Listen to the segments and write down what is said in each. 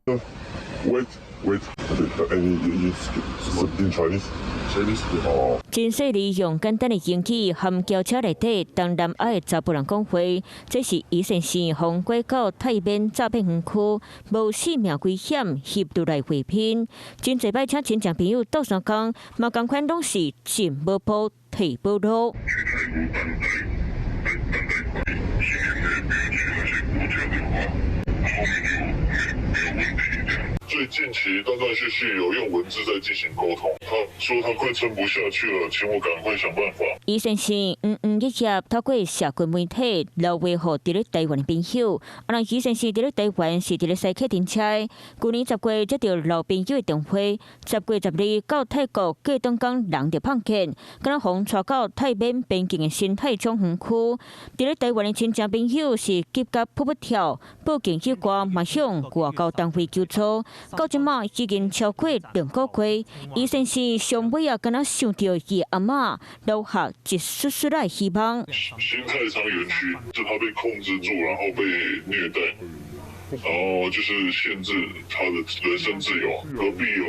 Wait, wait. In Chinese. Chinese. 哦。真细利用简单的英语和轿车内底同南亚的查甫人讲话，这是宜兰县红过到太边诈骗园区，无生命危险协助来回骗。真侪摆请亲戚朋友到上讲，嘛共款拢是进无步退无路。最近期断断续续有用文字在进行沟通，他说他快撑不下去了，请我赶快想办法。宜兰县一业透过社群媒体留话给伫咧台湾的朋友，让宜兰县伫咧台湾是伫咧西客停车。去年10月接到老朋友的电话，10月12日到泰国过东港人着碰见，敢若互带到泰缅边境的新泰中园区。伫咧台湾的亲戚朋友是急甲扑不跳，报警结果马上外交单位救助。到即马已经超过2个月，宜兰县上尾也敢若想到伊阿嬷留下一丝丝的希望。新泰昌园区是他被控制住，然后被虐待，然后就是限制他的人身自由。隔壁有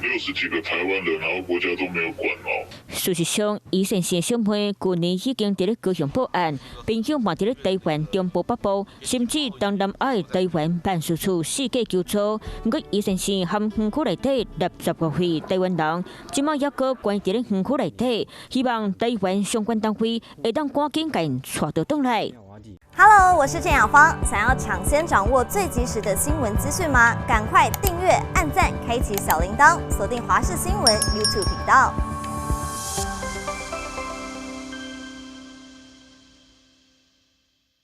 60几个台湾人，然后国家都没有管哦。事实上，宜兰县小妹去年已经伫咧高雄报案，朋友嘛伫咧台湾中部北部，甚至东南亚的台湾办事处四界求助。不过，宜兰县和园区内底60多岁台湾人，即马还阁关伫咧园区内底，希望台湾相关单位会当赶紧甲因带到倒来。Hello， 我是郑雅芳。想要抢先掌握最及时的新闻资讯吗？赶快订阅、按赞、开启小铃铛，锁定华视新闻 YouTube 频道。